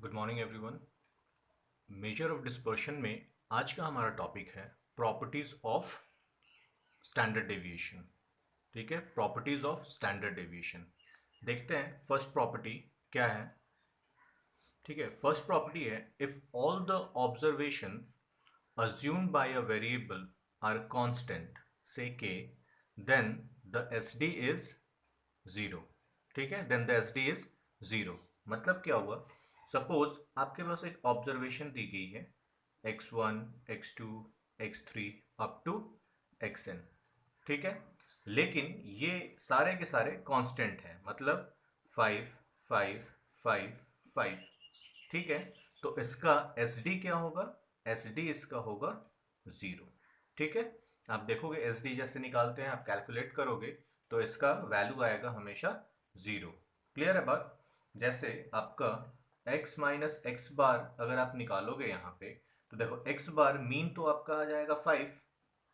Good morning everyone. Measure of dispersion में आज का हमारा टॉपिक है प्रॉपर्टीज ऑफ स्टैंडर्ड डेविएशन। ठीक है, प्रॉपर्टीज ऑफ स्टैंडर्ड डेविएशन। देखते हैं फर्स्ट प्रॉपर्टी क्या है। ठीक है, फर्स्ट प्रॉपर्टी है if all the observation assumed by a variable are constant, say k, then the SD is 0। ठीक है, then the SD is 0। मतलब क्या हुआ, सपोज आपके पास एक ऑब्जर्वेशन दी गई है x1 x2 x3 up to xn। ठीक है, लेकिन ये सारे के सारे कांस्टेंट हैं, मतलब 5 5 5 5। ठीक है, तो इसका एस डी क्या होगा, एस डी इसका होगा 0। ठीक है, आप देखोगे एस डी जैसे निकालते हैं, आप कैलकुलेट करोगे तो इसका वैल्यू आएगा हमेशा 0। क्लियर है बात। जैसे आपका x माइनस एक्स बार अगर आप निकालोगे यहाँ पे, तो देखो x बार मीन तो आपका आ जाएगा 5।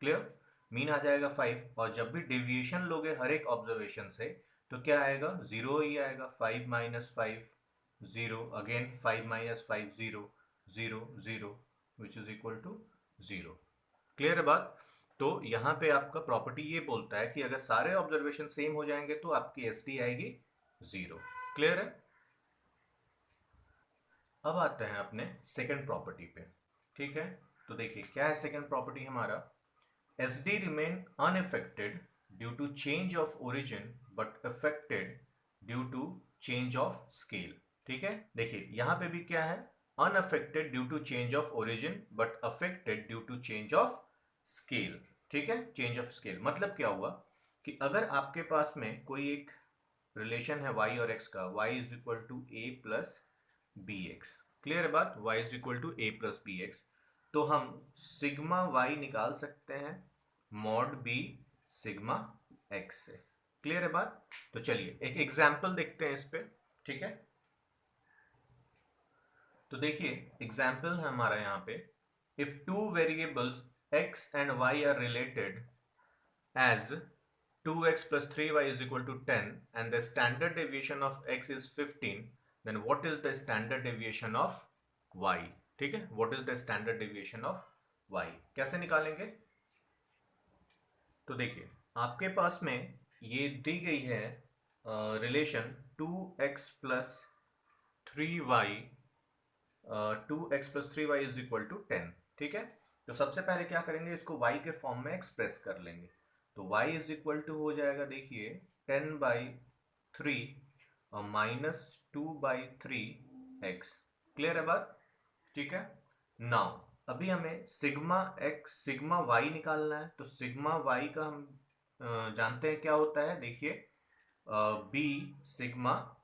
क्लियर, मीन आ जाएगा 5, और जब भी डेविएशन लोगे हर एक ऑब्जर्वेशन से तो क्या आएगा, 0 ही आएगा। 5 minus 5 0, again 5 minus 5 0 0 0 which is equal to 0। Clear है बात। तो यहाँ पे आपका प्रॉपर्टी ये बोलता है कि अगर सारे ऑब्जर्वेशन सेम हो जाएंगे तो आपकी एस टी आएगी 0। क्लियर है। अब आते हैं अपने सेकंड प्रॉपर्टी पे। ठीक है, तो देखिए क्या है सेकंड प्रॉपर्टी हमारा, S D remain unaffected due to change of origin but affected due to change of scale. ठीक है, देखिए यहां पे भी क्या है, unaffected due to change of origin but affected due to change of scale. ठीक है, चेंज ऑफ स्केल मतलब क्या हुआ कि अगर आपके पास में कोई एक रिलेशन है y और x का, y is equal to A plus B X. Clear है बात, y is equal to A plus B X, तो हम सिग्मा y निकाल सकते हैं मॉड b सिग्मा x से। क्लियर है बात। तो चलिए एक एग्जाम्पल देखते हैं इस पे। ठीक है, तो देखिए एग्जाम्पल है हमारा यहाँ पे, if two variables x and y are related as 2x plus 3y is equal to 10 and the standard deviation of x is 15, then what is the standard deviation of y। ठीक है, what is the standard deviation of y कैसे निकालेंगे। तो देखिए आपके पास में ये दी गई है relation 2x plus 3y, 2x plus 3y is equal to 10। ठीक है, तो सबसे पहले क्या करेंगे, इसको y के फॉर्म में एक्सप्रेस कर लेंगे। तो y इज इक्वल टू हो जाएगा, देखिए 10/3 और -2/3x। क्लियर है बात। ठीक है, नाउ अभी हमें सिग्मा x सिग्मा y निकालना है। तो सिग्मा y का हम जानते हैं क्या होता है, देखिए b सिग्मा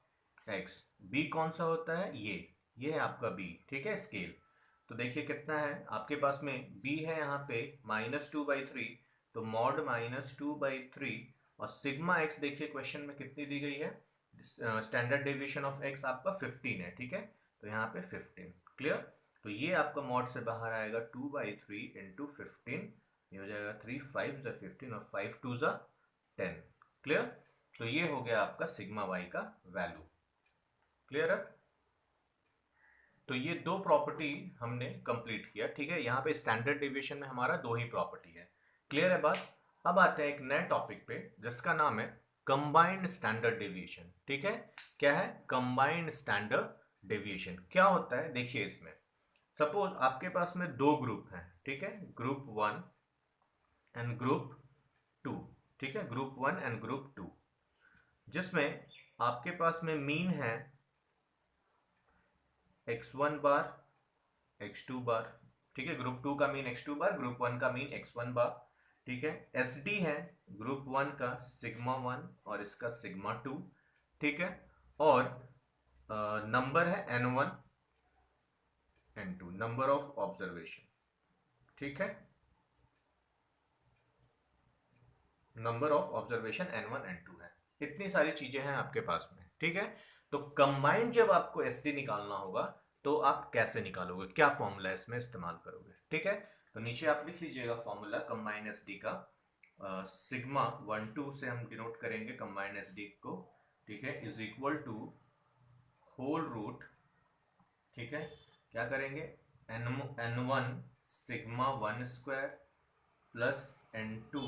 x। b कौन सा होता है, ये है आपका b। ठीक है, स्केल। तो देखिए कितना है आपके पास में, b है यहाँ पे -2/3, तो मॉड -2/3, और सिग्मा x देखिए क्वेश्चन में कितनी दी गई है, स्टैंडर्ड डेविएशन ऑफ x आपका 15 है। ठीक है, तो यहाँ पे 15। क्लियर, तो ये आपका मॉड से बाहर आएगा 2/3 इंटू 15, ये हो जाएगा 3 5 ज़ा 15 और 5 2 ज़ा 10। क्लियर, तो ये हो गया आपका सिग्मा y का वैल्यू। क्लियर है। तो ये दो प्रॉपर्टी हमने कंप्लीट किया। ठीक है, यहाँ पे स्टैंडर्ड डेविएशन में हमारा दो ही प्रॉपर्टी है। क्लियर है बात। अब आते हैं एक नए टॉपिक पे जिसका नाम है कंबाइंड स्टैंडर्ड डेविएशन। ठीक है, क्या है कंबाइंड स्टैंडर्ड डेविएशन, क्या होता है देखिए इसमें, सपोज आपके पास में दो ग्रुप हैं। ठीक है, ग्रुप 1 एंड ग्रुप 2। ठीक है, ग्रुप 1 एंड ग्रुप 2, जिसमें आपके पास में मीन है x1 बार x2 बार। ठीक है, ग्रुप 2 का मीन x2 बार, ग्रुप 1 का मीन x1 बार। ठीक है, एस डी है ग्रुप 1 का सिग्मा 1 और इसका सिग्मा 2। ठीक है, और नंबर है n1 n2, number of observation. ठीक है, number of observation n1 n2 है। इतनी सारी चीजें हैं आपके पास में। ठीक है, तो कंबाइंड जब आपको एस डी निकालना होगा तो आप कैसे निकालोगे, क्या फॉर्मूला इसमें इस्तेमाल करोगे। ठीक है, तो नीचे आप लिख लीजिएगा फॉर्मूला कंबाइंड एस डी का, सिग्मा 1 2 से हम डिनोट करेंगे कंबाइंड एस डी को। ठीक है, is equal to whole root ठीक है, क्या करेंगे, n1 sigma 1 square plus n2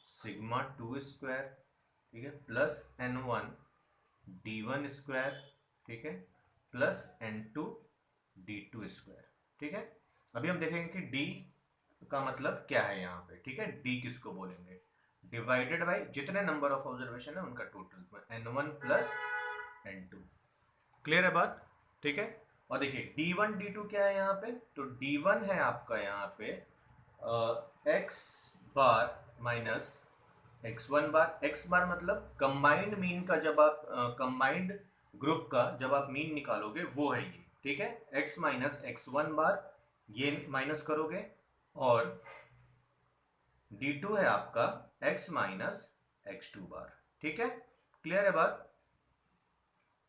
sigma 2 square, ठीक है, प्लस n1 d1 स्क्वायर, ठीक है, प्लस n2 d2 स्क्वायर, ठीक है। अभी हम देखेंगे कि d का मतलब क्या है यहाँ पे, ठीक है। d किसको बोलेंगे, डिवाइडेड बाई जितने नंबर ऑफ ऑब्जर्वेशन है उनका total, n1 plus n2। Clear है बात, ठीक है। और देखिए d1 d2 क्या है यहाँ पे, तो d1 है आपका यहाँ पे x बार माइनस x1 बार। x बार मतलब कंबाइंड मीन का, जब आप कंबाइंड ग्रुप का जब आप मीन निकालोगे वो है ये, ठीक है। x माइनस x1 बार, ये माइनस करोगे, और d2 है आपका x माइनस x2 बार, ठीक है। क्लियर है बात,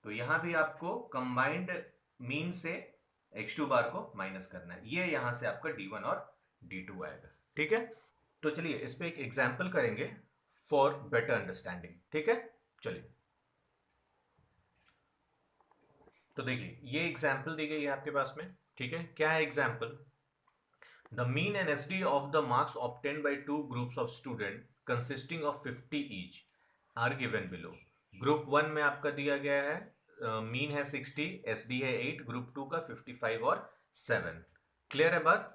तो यहां भी आपको कंबाइंड मीन से x2 बार को माइनस करना है, ये यहां से आपका d1 और d2 आएगा, ठीक है। तो चलिए इस पे एक एग्जाम्पल करेंगे फॉर बेटर अंडरस्टैंडिंग, ठीक है। चलिए, तो देखिए ये एग्जाम्पल दी गई है आपके पास में, ठीक है। क्या है example, the mean and SD of the marks obtained by two groups of student consisting of 50 each are given below. Group 1 में आपका दिया गया है मीन है 60, एसडी है 8, ग्रुप 2 का 55 और 7। क्लियर है बात।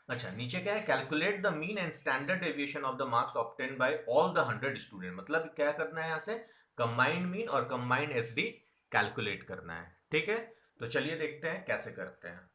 अच्छा, नीचे क्या है, calculate the mean and standard deviation of the marks obtain bye all the 100 student. मतलब क्या करना है, यहां से कंबाइंड मीन और कंबाइंड एसडी कैलकुलेट करना है, ठीक है। तो चलिए देखते हैं कैसे करते हैं।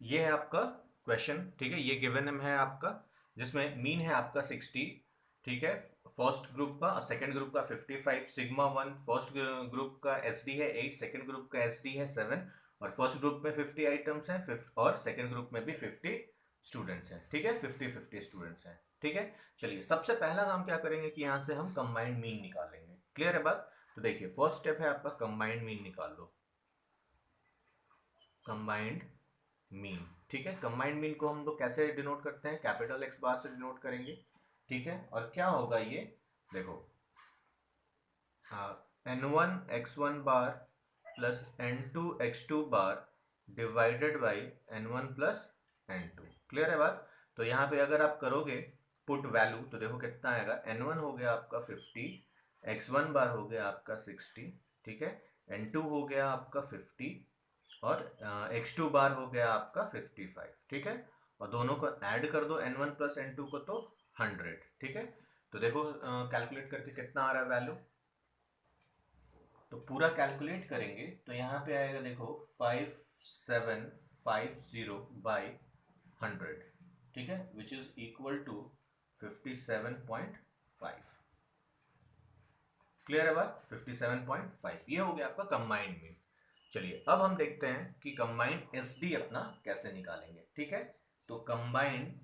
ये है आपका क्वेश्चन, ठीक है। ये गिवन है आपका, जिसमें मीन है आपका 60, ठीक है, फर्स्ट ग्रुप का, और सेकंड ग्रुप का 55, सिग्मा 1 फर्स्ट ग्रुप का एसडी है 8, सेकंड ग्रुप का एसडी है 7, और फर्स्ट ग्रुप में 50 आइटम्स हैं, और सेकंड ग्रुप में भी 50 स्टूडेंट्स हैं, ठीक है, 50-50 स्टूडेंट्स हैं, ठीक है। चलिए सबसे पहला काम क्या करेंगे कि यहाँ से हम कंबाइंड मीन निकालेंगे। क्लियर है बात। तो देखिए फर्स्ट स्टेप है आपका कंबाइंड मीन निकाल लो, कंबाइंड मीन, ठीक है। कंबाइंड मीन को हम लोग कैसे डिनोट करते हैं, कैपिटल एक्स बार से डिनोट करेंगे, ठीक है। और क्या होगा ये, देखो n1 x1 bar plus n2 x2 bar divided by n1 plus n2। Clear है बात। तो यहाँ पे अगर आप करोगे पुट वैल्यू, तो देखो कितना आएगा, n1 हो गया आपका 50, x1 बार हो गया आपका 60, ठीक है, n2 हो गया आपका 50, और x2 बार हो गया आपका 55, ठीक है। और दोनों को ऐड कर दो n1 प्लस n2 को, तो 100, ठीक है। तो देखो कैलकुलेट करके कितना आ रहा है वैल्यू, तो पूरा कैलकुलेट करेंगे तो यहाँ पे आएगा देखो 5750 बाई 100, ठीक है, which is equal to 57.5। Clear है बात, 57.5 ये हो गया आपका कंबाइंड में। चलिए अब हम देखते हैं कि कंबाइंड एसडी अपना कैसे निकालेंगे, ठीक है। तो कंबाइंड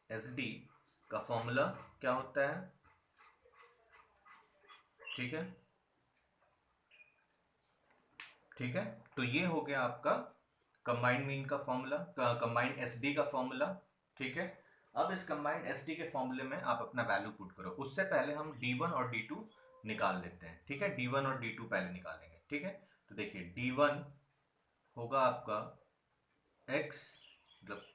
एसडी का फॉर्मूला क्या होता है, ठीक है, ठीक है। तो ये हो गया आपका कंबाइंड मीन का फॉर्मूला, कंबाइंड एसडी का फॉर्मूला, ठीक है। अब इस कंबाइंड एसडी के फॉर्मूले में आप अपना वैल्यू पुट करो, उससे पहले हम डी1 और डी2 निकाल लेते हैं, ठीक है। डी1 और डी2 पहले निकालेंगे, ठीक है। तो देखिए डी1 होगा आपका एक्स, मतलब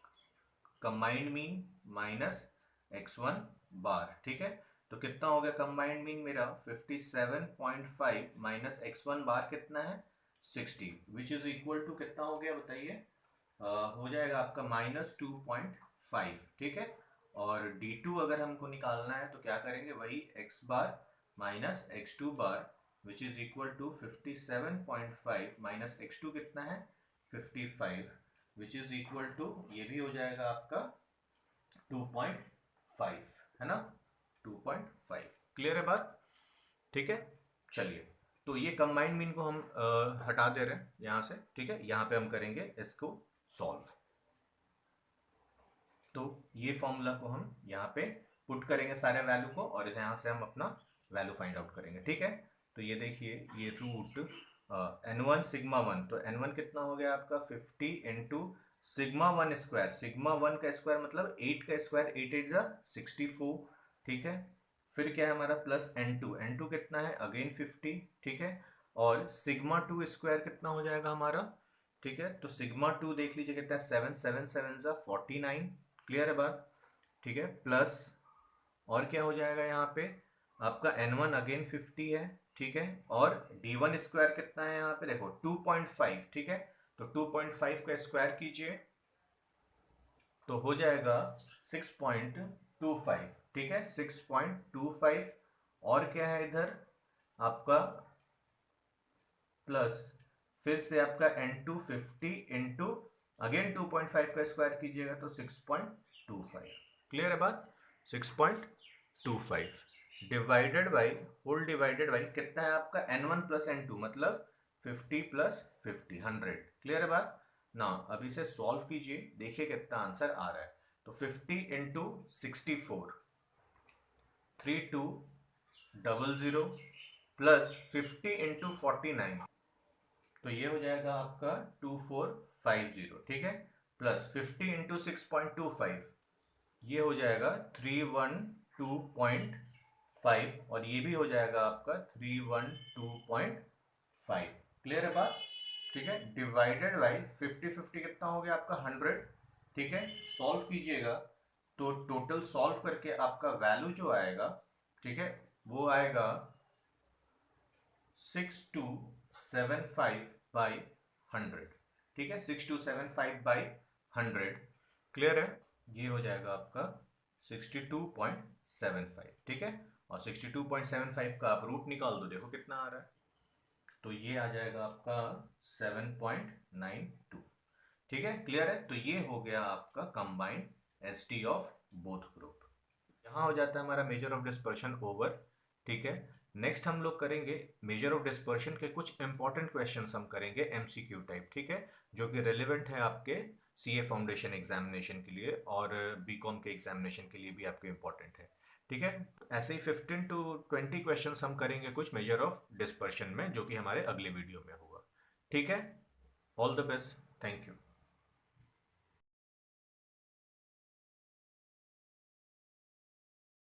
कंबाइंड मीन माइनस x1 बार, ठीक है। तो कितना हो गया कंबाइंड मीन मेरा 57.5 माइनस x1 बार कितना है 60, विच इज इक्वल टू कितना हो गया बताइए, हो जाएगा आपका -2.5, ठीक है। और d2 अगर हमको निकालना है तो क्या करेंगे, वही x bar minus x2 bar, which is equal to 57.5 minus x2 कितना है 55, विच इज इक्वल टू, ये भी हो जाएगा आपका 2.5, है ना, 2.5। क्लियर है बात, ठीक है। चलिए तो ये कंबाइंड मीन को हम हटा दे रहे हैं यहाँ से, ठीक है। यहाँ पे हम करेंगे इसको सॉल्व, तो ये फॉर्मूला को हम यहाँ पे पुट करेंगे सारे वैल्यू को, और यहाँ से हम अपना वैल्यू फाइंड आउट करेंगे, ठीक है। तो ये देखिए ये रूट n1 सिग्मा 1, तो n1 कितना हो गया आपका 50 इंटू सिग्मा 1 स्क्वायर, सिग्मा 1 का स्क्वायर मतलब 8 का स्क्वायर, 8 8 जा 64, ठीक है। फिर क्या है हमारा प्लस n2, n2 कितना है अगेन 50, ठीक है। और सिग्मा टू स्क्वायर कितना हो जाएगा हमारा, ठीक है। तो सिग्मा टू देख लीजिए कितना है, 7 7 7 जा 49, क्लियर है बात, ठीक है। प्लस और क्या हो जाएगा यहाँ पे आपका n1 अगेन 50 है, ठीक है। और d1 स्क्वायर कितना है यहाँ पे देखो 2.5, ठीक है। तो 2.5 का स्क्वायर कीजिए तो हो जाएगा 6.25, ठीक है, 6.25। और क्या है इधर आपका प्लस, फिर से आपका n2 50 इंटू अगेन 2.5 का स्क्वायर कीजिएगा तो 6.25, क्लियर है बात, 6.25 divided by whole divided by कितना है आपका n1 प्लस n2 मतलब 50 प्लस 50 100, क्लियर है बात ना। अभी से सॉल्व कीजिए, देखिए कितना आंसर आ रहा है। तो 50 इंटू 64 3200 प्लस 50 इंटू 49, तो ये हो जाएगा आपका 2450, ठीक है। प्लस 50 इंटू 6.25 ये हो जाएगा 312.5 और ये भी हो जाएगा आपका 312.5, क्लियर है बात, ठीक है। डिवाइडेड बाई 50 50 कितना हो गया आपका 100, ठीक है। सॉल्व कीजिएगा तो टोटल सॉल्व करके आपका वैल्यू जो आएगा, ठीक है, वो आएगा 6275 बाई 100, ठीक है, 6275 बाई 100, क्लियर है। ये हो जाएगा आपका 62.75, ठीक है। और 62.75 का आप रूट निकाल दो, देखो कितना आ रहा है, तो ये आ जाएगा आपका 7.92, ठीक है, क्लियर है। तो ये हो गया आपका combined ST of both group. यहाँ हो जाता है हमारा मेजर ऑफ डिस्पर्शन ओवर, ठीक है। नेक्स्ट हम लोग करेंगे मेजर ऑफ डिस्पर्शन के कुछ इंपॉर्टेंट क्वेश्चंस हम करेंगे एमसीक्यू टाइप, ठीक है, जो कि रेलिवेंट है आपके सीए फाउंडेशन एग्जामिनेशन के लिए और बीकॉम के एग्जामिनेशन के लिए भी आपके इंपॉर्टेंट है, ठीक है। ऐसे ही 15 to 20 क्वेश्चंस हम करेंगे कुछ मेजर ऑफ डिस्पर्शन में, जो कि हमारे अगले वीडियो में होगा, ठीक है। All the best, thank you.